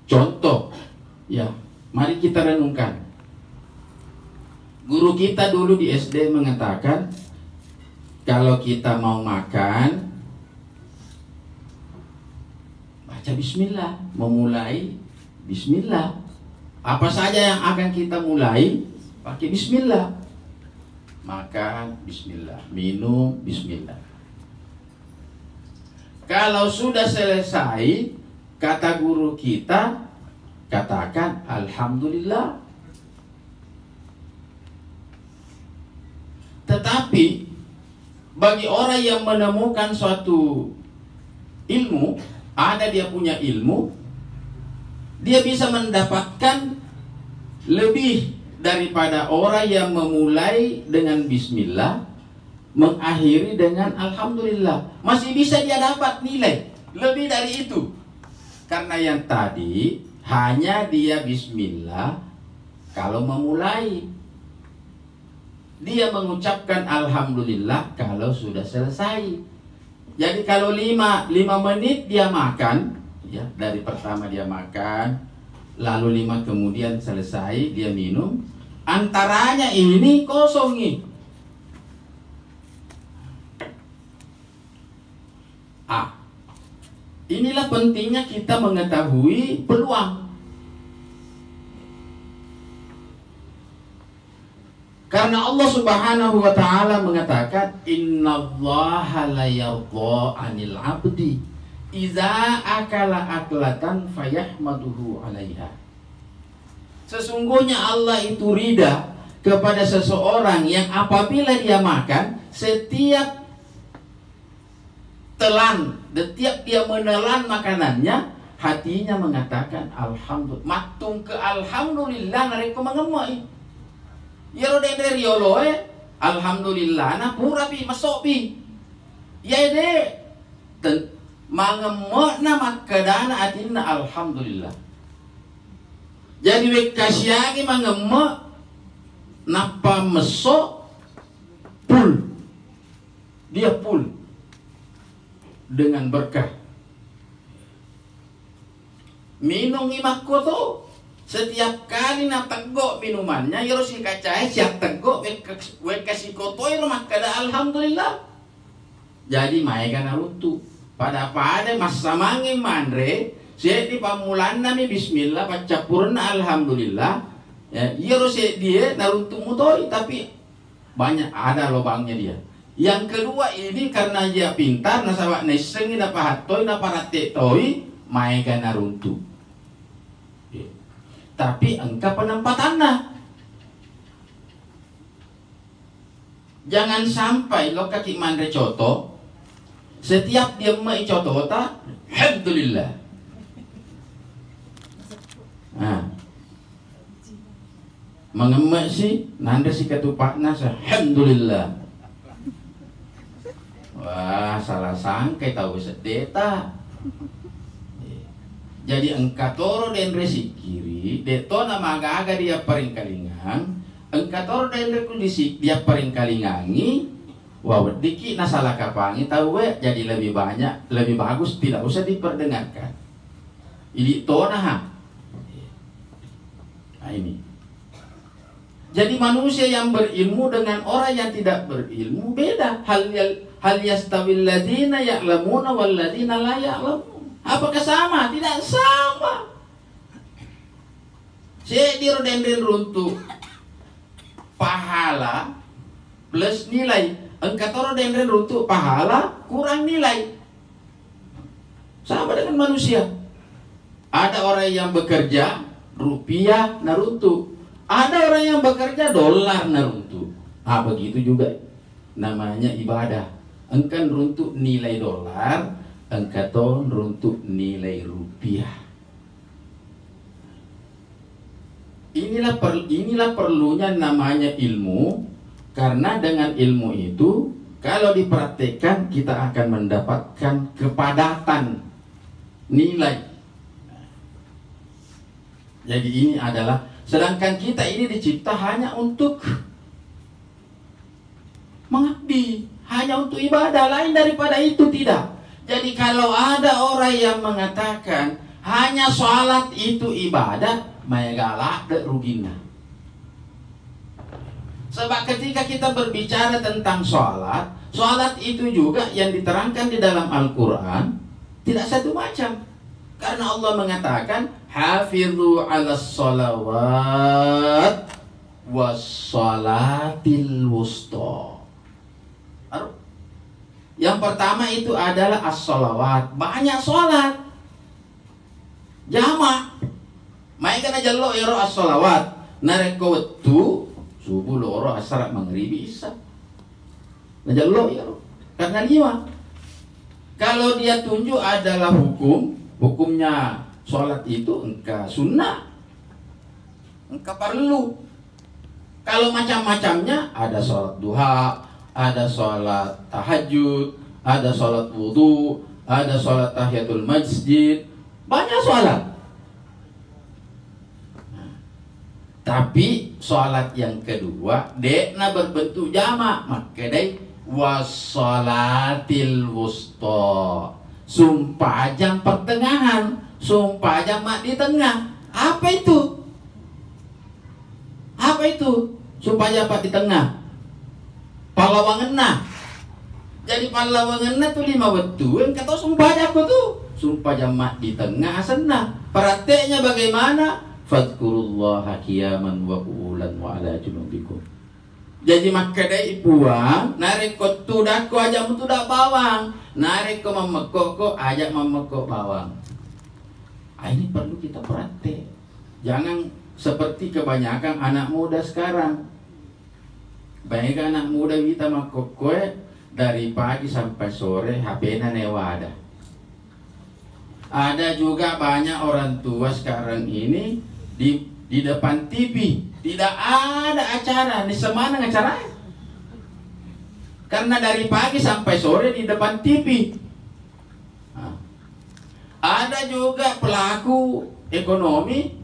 Contoh, ya, mari kita renungkan. Guru kita dulu di SD mengatakan, kalau kita mau makan, baca bismillah, memulai bismillah. Apa saja yang akan kita mulai, pakai bismillah. Makan bismillah, minum bismillah. Kalau sudah selesai, kata guru kita, katakan alhamdulillah. Tetapi bagi orang yang menemukan suatu ilmu, ada dia punya ilmu, dia bisa mendapatkan lebih daripada orang yang memulai dengan bismillah, mengakhiri dengan alhamdulillah. Masih bisa dia dapat nilai lebih dari itu. Karena yang tadi hanya dia bismillah kalau memulai. Dia mengucapkan alhamdulillah kalau sudah selesai. Jadi kalau 5 menit dia makan, ya, dari pertama dia makan, lalu 5 kemudian selesai dia minum, antaranya ini kosong nih. Inilah pentingnya kita mengetahui peluang. Karena Allah Subhanahu wa ta'ala mengatakan, innallaha la yardha 'anil 'abdi idza akala aklatan fayahmaduhu 'alaiha. Sesungguhnya Allah itu ridha kepada seseorang yang apabila dia makan, setiap telan, setiap dia menelan makanannya, hatinya mengatakan alhamdulillah. Matung ke alhamdulillah nareko mengemai. Ya rode dari yoloe, alhamdulillah na pura pi masuk pi. Ya de mangemok na makadana atina alhamdulillah. Jadi wek kasyagi mangemok napa mesok pul. Dia pul dengan berkah. Minum imak koto. Setiap kali na tegok minumannya, ya harus dikacai siap tegok, wek kasih kotoi rumah kada alhamdulillah. Jadi maika narutu. Pada masa mangi mandre, saya di pamulan nami bismillah, pacapurna alhamdulillah. Ya, harus dia narutu mutoi, tapi banyak ada lubangnya dia. Yang kedua ini karena dia pintar, nasawak nesengin apa hatoi, apa rate toi, maika narutu. Tapi engkau penempatannya. Jangan sampai lo kaki mandre coto, setiap dia mai coto ta, alhamdulillah. Nah, mengemak sih, nanda si ketupaknya, alhamdulillah. Wah, salah sangka tahu sedeta. Jadi engkatoro den resi kiri, deto nama aga dia paling kalingang, engkatoro den rekondisi dia paling kalingangi, wah diki nasalah kapangi tahu we, jadi lebih banyak, lebih bagus, tidak usah diperdengarkan. Ini to nah ini. Jadi manusia yang berilmu dengan orang yang tidak berilmu beda. Hal yastawil ladina ya'lamuna wal ladina la ya'lamun. Apakah sama? Tidak sama. Sedir dan runtuh pahala plus nilai. Engkatoro dan runtuh pahala kurang nilai. Sama dengan manusia. Ada orang yang bekerja rupiah naruntuh. Ada orang yang bekerja dolar naruntuh. Begitu juga namanya ibadah. Engkan runtuh nilai dolar, engkaton runtuh nilai rupiah. Inilah perlunya namanya ilmu. Karena dengan ilmu itu, kalau dipraktekkan, kita akan mendapatkan kepadatan nilai. Jadi ini adalah, sedangkan kita ini dicipta hanya untuk mengabdi, hanya untuk ibadah, lain daripada itu tidak. Jadi kalau ada orang yang mengatakan hanya sholat itu ibadah, megala de rugina. Sebab ketika kita berbicara tentang sholat, sholat itu juga yang diterangkan di dalam Al-Quran tidak satu macam. Karena Allah mengatakan, hafidhu ala sholawat wassalatil wusta. Yang pertama itu adalah as-sholawat, banyak sholat jamak. Mereka na jallo iro as-sholawat nareko wetu subuh loro asar maghribi isya. Na jallo iro karena 5. Kalau dia tunjuk adalah hukumnya sholat itu engka sunnah, engka perlu. Kalau macam-macamnya, ada sholat duha, ada sholat tahajud, ada sholat wudhu, ada sholat tahiyatul masjid, banyak sholat. Tapi sholat yang kedua, dekna berbentuk jamak, maka dek wassalatil wusta. Sumpah jam pertengahan, sumpah jamak di tengah. Apa itu? Apa itu? Sumpah jamak di tengah. Palawangenna. Jadi palawangenna tuh 5 waktu. Yang kata sumpah jamak tuh, sumpah jamak di tengah asana. Prakteknya bagaimana? Fadkurullaha qiyaman wa qu'udan wa ala junubikum. Jadi maka dai puang, narik ko tudako aja mutudak bawang, narik ko memekok aja memekok bawang. Ini perlu kita praktek. Jangan seperti kebanyakan anak muda sekarang. Baik anak muda kita makok kue dari pagi sampai sore, HP-nya newada. Ada juga banyak orang tua sekarang ini di depan TV tidak ada acara. Di semana acara? Karena dari pagi sampai sore di depan TV. Ada juga pelaku ekonomi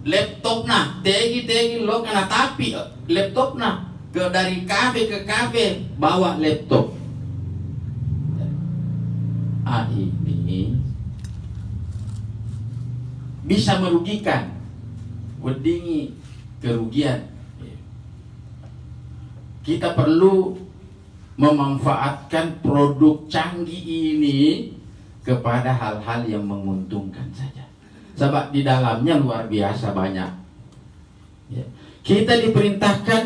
laptop nah tegi lo kena tapi laptop nah dari kafe ke kafe bawa laptop. Ini bisa merugikan, wedingi kerugian. Kita perlu memanfaatkan produk canggih ini kepada hal-hal yang menguntungkan saja. Sebab di dalamnya luar biasa banyak. Kita diperintahkan,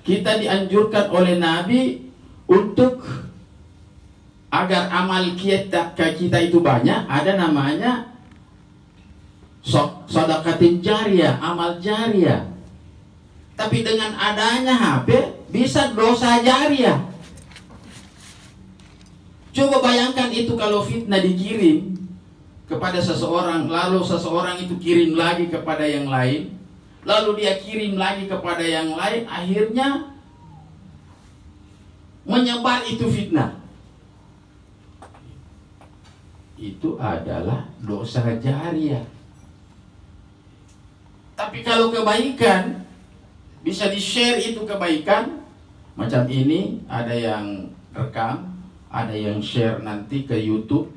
kita dianjurkan oleh Nabi untuk agar amal kita itu banyak. Ada namanya sedekatin jariyah, amal jariyah. Tapi dengan adanya HP bisa dosa jariyah. Coba bayangkan itu kalau fitnah dikirim kepada seseorang, lalu seseorang itu kirim lagi kepada yang lain, lalu dia kirim lagi kepada yang lain, akhirnya menyebar itu fitnah. Itu adalah dosa jariyah. Tapi kalau kebaikan bisa di-share itu kebaikan macam ini, ada yang rekam, ada yang share nanti ke YouTube,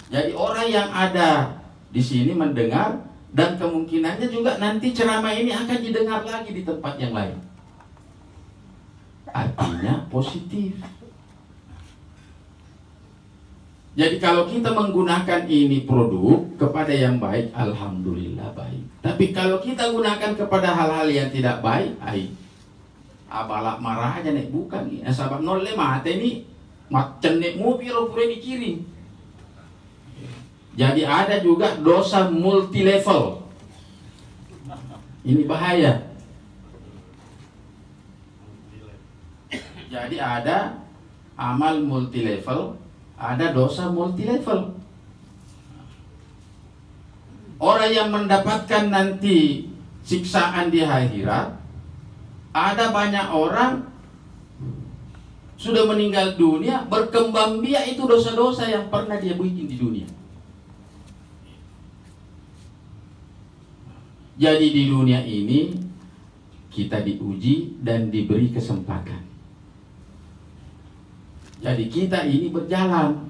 jadi orang yang ada di sini mendengar dan kemungkinannya juga nanti ceramah ini akan didengar lagi di tempat yang lain. Artinya positif. Jadi kalau kita menggunakan ini produk kepada yang baik, alhamdulillah baik. Tapi kalau kita gunakan kepada hal-hal yang tidak baik, abalak marah aja nek bukan nih. Sabab nolle mate nih, macam nek mobil pura dikirim. Jadi ada juga dosa multi level. Ini bahaya. Jadi ada amal multi level, ada dosa multi level. Orang yang mendapatkan nanti siksaan di akhirat, ada banyak orang sudah meninggal dunia, berkembang biak itu dosa-dosa yang pernah dia bikin di dunia. Jadi di dunia ini kita diuji dan diberi kesempatan. Jadi kita ini berjalan,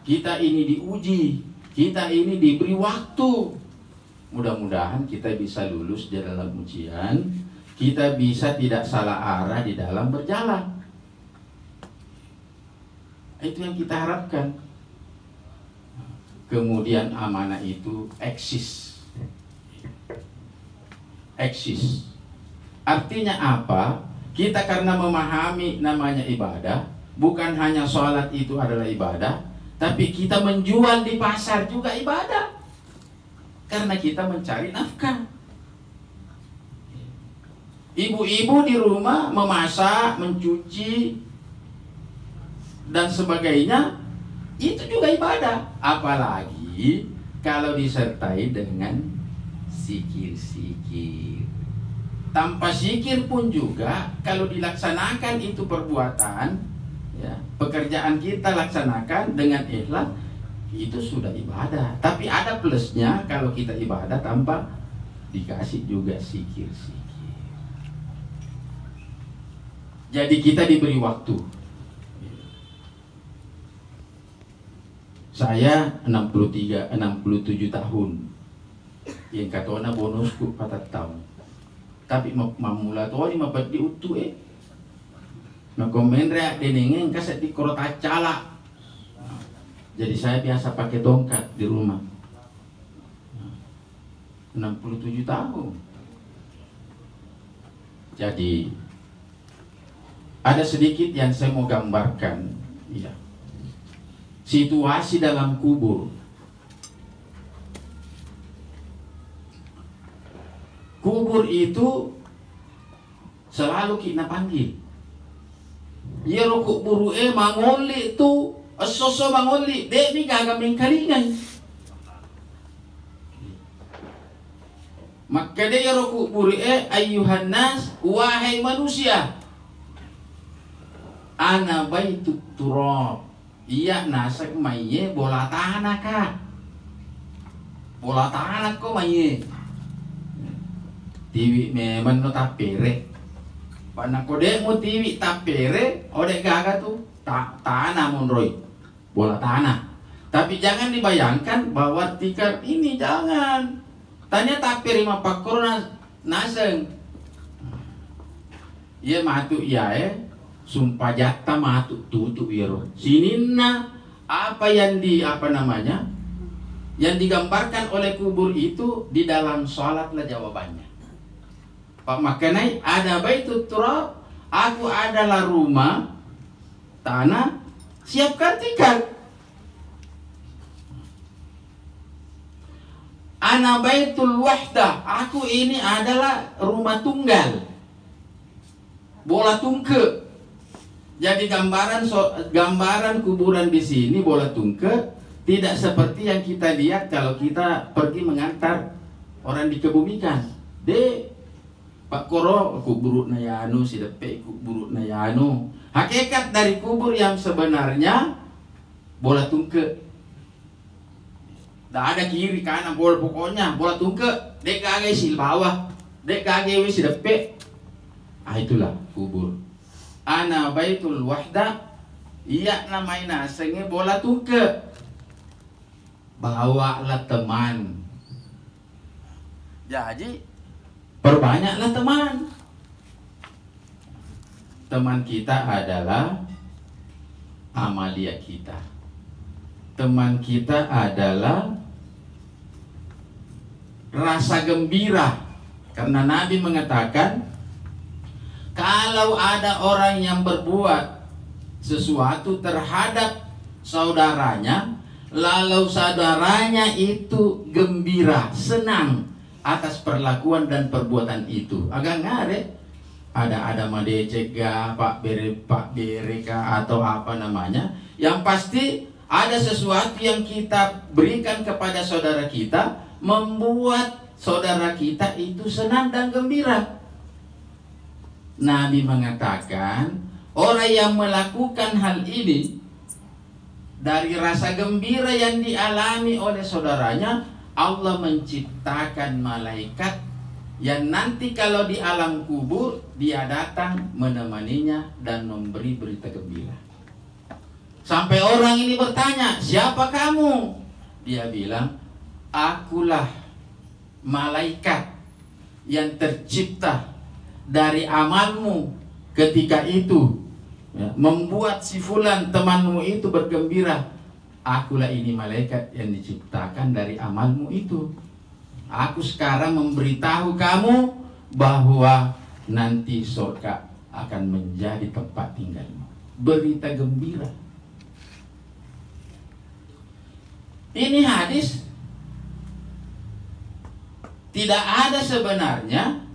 kita ini diuji, Kita ini diberi waktu. Mudah-mudahan kita bisa lulus di dalam ujian. Kita bisa tidak salah arah di dalam berjalan. Itu yang kita harapkan. Kemudian amanah itu eksis. Eksis. Artinya apa? Kita karena memahami namanya ibadah, bukan hanya sholat itu adalah ibadah, tapi kita menjual di pasar juga ibadah. Karena kita mencari nafkah. Ibu-ibu di rumah memasak, mencuci, dan sebagainya, itu juga ibadah. Apalagi kalau disertai dengan zikir-zikir. Tanpa zikir pun juga, kalau dilaksanakan itu perbuatan, ya, pekerjaan kita laksanakan dengan ikhlas, itu sudah ibadah. Tapi ada plusnya kalau kita ibadah tanpa dikasih juga zikir-zikir. Jadi kita diberi waktu. Saya 67 tahun. Yang katanya bonusku 4 tahun. Tapi mamula tuh ini mabat diutuh na komen rea denengeng kaset di korota cala. Jadi saya biasa pakai tongkat di rumah. 67 tahun. Jadi ada sedikit yang saya mau gambarkan, ya. Situasi dalam kubur. Kubur itu selalu kita panggil. Ya rokok buru mangoli tu, asoso mangoli, dek ni gagaming kalingan. Maka dia rokok buru ayuhan nas, wahai manusia. Ana baitut turab. Iya nasak maye bola tanah kak. Bola tanah ko maye. Tiwi memang no tapere. Pana kode mo tiwi tapere, ode gaga tuh tanah monroy. Bola tanah. Tapi jangan dibayangkan bahwa tikar ini jangan. Tanya tapere mapakor naseng. Iya matu iya sumpah jatah matu tutu iro. Sinina apa yang yang digambarkan oleh kubur itu di dalam sholatlah jawabannya. Pak makanai ada baitut turab, aku adalah rumah tanah, siapkan tikar. Ana baitul wahdah, aku ini adalah rumah tunggal, bola tungke. Jadi gambaran kuburan di sini bola tungke tidak seperti yang kita lihat kalau kita pergi mengantar orang dikebumikan. Pak Koro kubur nayanu si depe kubur nayanu. Hakikat dari kubur yang sebenarnya bola tungke. Tak ada kiri kanan bola, pokoknya bola tungke. Dek kage sil bawah, dek kage si depe. Itulah kubur. Ana baitul wahda, iya namanya senge bola tungke. Bawalah teman. Jadi perbanyaklah teman. Teman kita adalah amalia kita. Teman kita adalah rasa gembira. Karena Nabi mengatakan, kalau ada orang yang berbuat sesuatu terhadap saudaranya, lalu saudaranya itu gembira, senang atas perlakuan dan perbuatan itu, agak ngare ada madecega Pak Bereka atau apa namanya, yang pasti ada sesuatu yang kita berikan kepada saudara kita membuat saudara kita itu senang dan gembira. Nabi mengatakan orang yang melakukan hal ini dari rasa gembira yang dialami oleh saudaranya, Allah menciptakan malaikat yang nanti kalau di alam kubur dia datang menemaninya dan memberi berita gembira. Sampai orang ini bertanya, siapa kamu? Dia bilang, akulah malaikat yang tercipta dari amalmu ketika itu, ya, membuat si fulan temanmu itu bergembira. Akulah ini malaikat yang diciptakan dari amalmu itu. Aku sekarang memberitahu kamu bahwa nanti surga akan menjadi tempat tinggalmu. Berita gembira. Ini hadis tidak ada sebenarnya.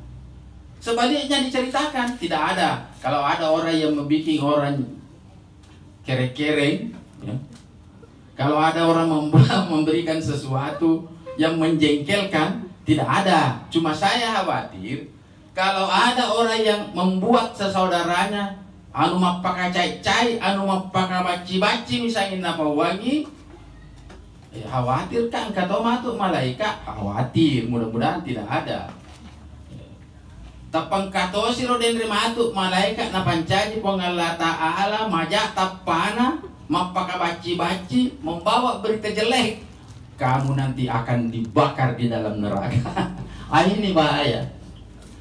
Sebaliknya diceritakan, tidak ada. Kalau ada orang yang membuat orang kere-kere, ya. Kalau ada orang memberikan sesuatu yang menjengkelkan, tidak ada. Cuma saya khawatir kalau ada orang yang membuat sesaudaranya anu mapaka cai-cai, anu mapaka baci-baci misalnya napa wangi, khawatir kan kata matuk malaikat, khawatir, mudah-mudahan tidak ada. Tapang kato siro den matuk malaikat na pancaji Allah Ta'ala majak tapana mapaka baci-baci membawa berita jelek, kamu nanti akan dibakar di dalam neraka. Ini bahaya.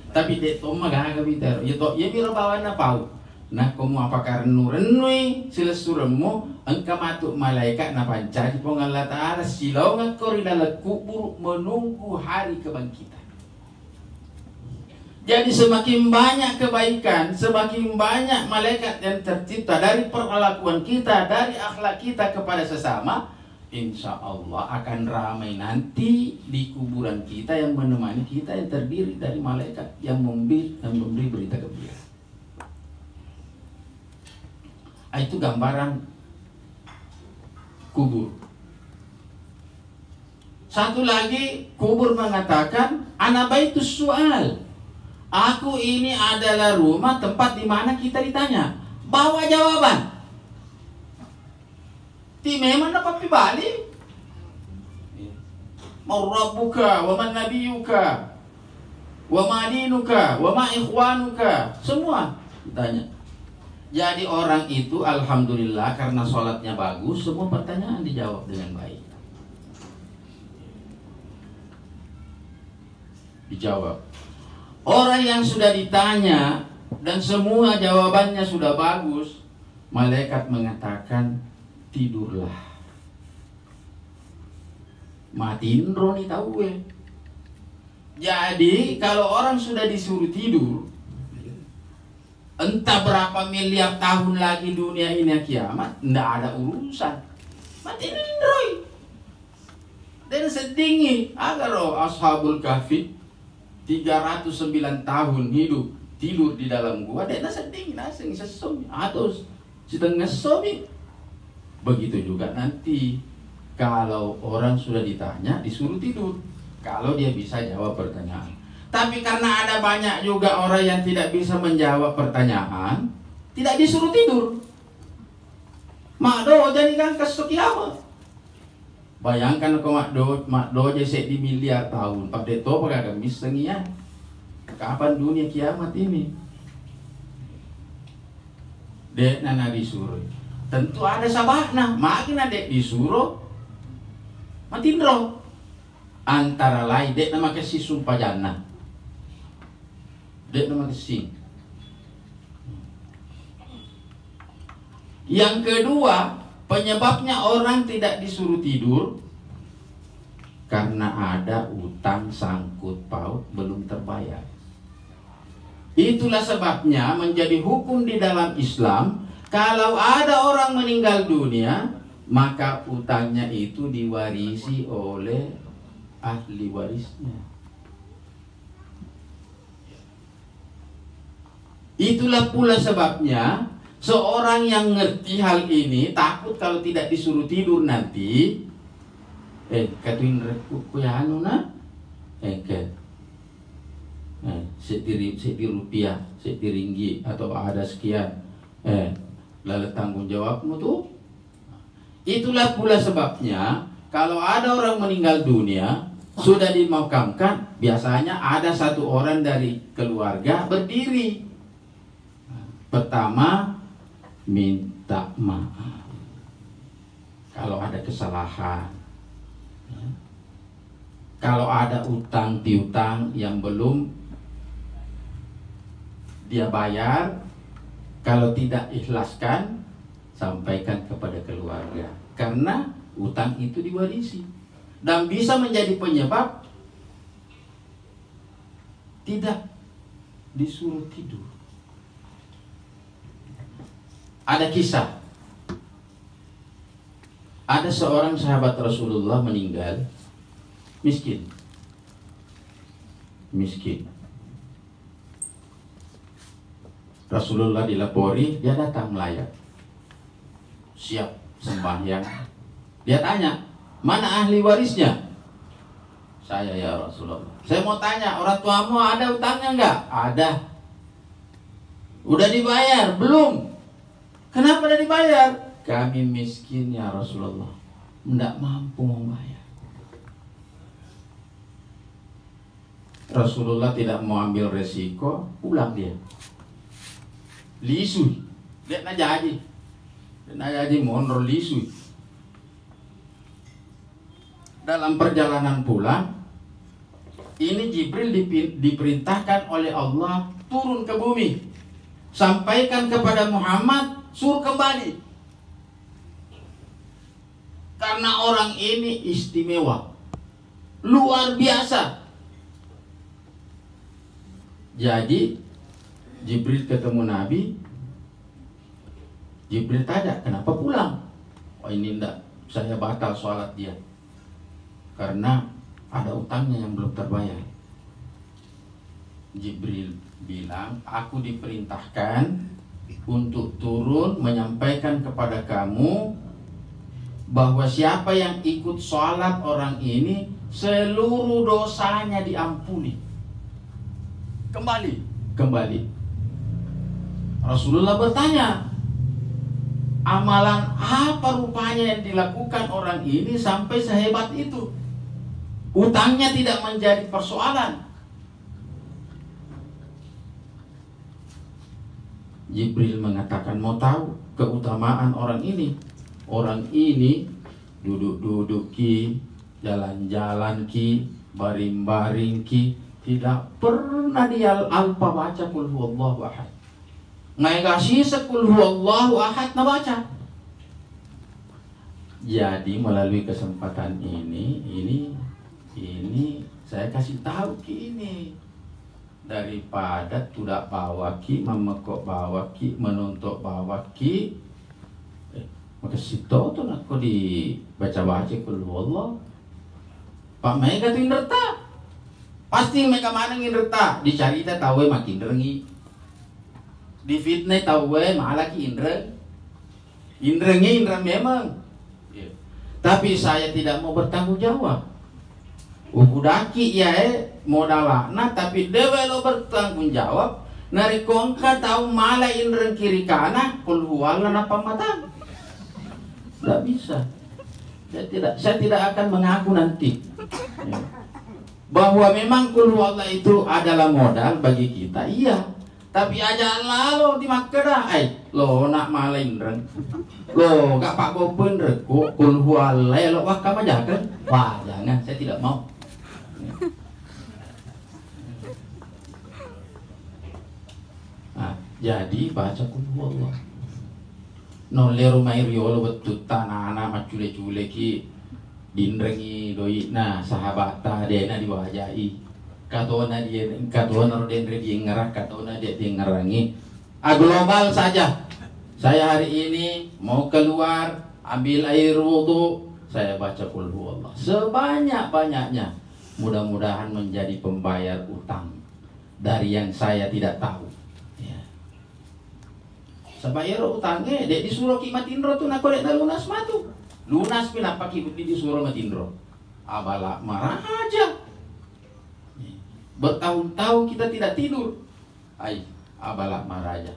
Tapi dek to magaga bitar, ya to ya biro bawa na pau. Nah, kamu apakah renui sila suremu engkau matuk malaikat na pancari pong Allah Ta'ala silau ngakori dalam kubur menunggu hari kebangkitan. Jadi semakin banyak kebaikan, semakin banyak malaikat yang tercipta dari perlakuan kita, dari akhlak kita kepada sesama, insya Allah akan ramai nanti di kuburan kita yang menemani kita yang terdiri dari malaikat yang memberi berita gembira. Itu gambaran kubur. Satu lagi, kubur mengatakan ana baitus su'al. Aku ini adalah rumah tempat di mana kita ditanya. Bawa jawaban. Ti memang dapat dibalik. Mau rabbuka wa man nabiyuka wa ma dinuka wa ma ikhwanuka, semua ditanya. Jadi orang itu alhamdulillah karena sholatnya bagus, semua pertanyaan dijawab dengan baik. Dijawab. Orang yang sudah ditanya dan semua jawabannya sudah bagus, malaikat mengatakan tidurlah. Matiin roni tahu ya. Jadi kalau orang sudah disuruh tidur, entah berapa miliar tahun lagi dunia ini kiamat, tidak ada urusan. Matiin roi. Dan sedingin agar ashabul kahfi 309 tahun hidup tidur di dalam gua, dan sedingin asing sesum atau setengah somi. Begitu juga nanti kalau orang sudah ditanya disuruh tidur, kalau dia bisa jawab pertanyaan. Tapi karena ada banyak juga orang yang tidak bisa menjawab pertanyaan, tidak disuruh tidur. Makdo jadi kan kesekiamat. Bayangkan kalau makdo jadi di miliar tahun, Pak Deto pakai gamis sengian. Kapan dunia kiamat ini? Dek nana disuruh. Tentu ada sabakna, makin ada disuruh. Matin roh. Antara lain dek nama kasih sumpah jannah. Dek nama kasih. Yang kedua, penyebabnya orang tidak disuruh tidur karena ada utang sangkut paut belum terbayar. Itulah sebabnya menjadi hukum di dalam Islam, kalau ada orang meninggal dunia, maka utangnya itu diwarisi oleh ahli warisnya. Itulah pula sebabnya seorang yang ngerti hal ini takut kalau tidak disuruh tidur nanti. Katuin kuyanu na? Seti rupiah, seti ringgit atau ada sekian. Lalu tanggung jawabmu tuh. Itulah pula sebabnya kalau ada orang meninggal dunia sudah dimakamkan, biasanya ada satu orang dari keluarga berdiri. Pertama, minta maaf kalau ada kesalahan. Kalau ada utang piutang yang belum dia bayar, kalau tidak ikhlaskan, sampaikan kepada keluarga. Karena utang itu diwarisi dan bisa menjadi penyebab tidak disuruh tidur. Ada kisah, ada seorang sahabat Rasulullah meninggal miskin. Rasulullah dilapori, dia datang melayat, siap sembahyang. Dia tanya, mana ahli warisnya? Saya ya Rasulullah. Saya mau tanya, orang tuamu ada utangnya enggak? Ada. Udah dibayar? Belum. Kenapa udah dibayar? Kami miskin ya Rasulullah, enggak mampu membayar. Rasulullah tidak mau ambil resiko, pulang dia. Lisui. Lihat aja haji. Dan haji mondor lisui. Dalam perjalanan pulang, ini Jibril diperintahkan oleh Allah turun ke bumi, sampaikan kepada Muhammad, suruh kembali. Karena orang ini istimewa, luar biasa. Jadi Jibril ketemu Nabi. Jibril tanya, kenapa pulang? Oh ini enggak, saya batal sholat dia karena ada utangnya yang belum terbayar. Jibril bilang, aku diperintahkan untuk turun menyampaikan kepada kamu bahwa siapa yang ikut sholat orang ini, seluruh dosanya diampuni. Kembali. Rasulullah bertanya, amalan apa rupanya yang dilakukan orang ini sampai sehebat itu? Utangnya tidak menjadi persoalan. Jibril mengatakan, mau tahu keutamaan orang ini? Orang ini duduk-duduk ki, jalan-jalan ki, baring-baring ki, tidak pernah dia alpa baca kul huwallahu ahad. Ngai kasih sekul huwallahu ahad na baca. Jadi melalui kesempatan ini saya kasih tahu ki ini, daripada tidak bawa ki, memekok bawa ki, menuntuk bawa ki, maka situ tuh aku dibaca-baca kul huwallahu. Pak Mai kata inderta, pasti mereka mana inderta, dicarita tahu makin rengi, di fitnah tahu malah ki indrengi memang. Tapi saya tidak mau bertanggung jawab. Ukudaki ya modalana, tapi dewe lo bertanggung jawab. Nari kongka tahu malah indreng kiri kanan, kulhualan apa mata? Tidak bisa. Saya tidak akan mengaku nanti bahwa memang kulhualan itu adalah modal bagi kita. Iya. Tapi aja lalu di Makkah lo nak malah indreng. Lo gak pak gopun reko kulhualai lo wah kamu jangan. Wah jangan, saya tidak mau. Nah, jadi baca kulhuallah. Nole rumah riolo betut tanah macule-cule ki dindrengi doi na sahabata dena diwajai. Katona dia ngerak, katona dia ngerangi. Global saja. Saya hari ini mau keluar, ambil air wudu, saya baca qul huwallah sebanyak-banyaknya. Mudah-mudahan menjadi pembayar utang dari yang saya tidak tahu. Ya. Sebayar utangnya, dek disuruh ki matindro tuh nak korek na lunas matu. Lunas pinapa ki disuruh matindro. Abala marah aja. Bertahun-tahun kita tidak tidur. Abala marah aja.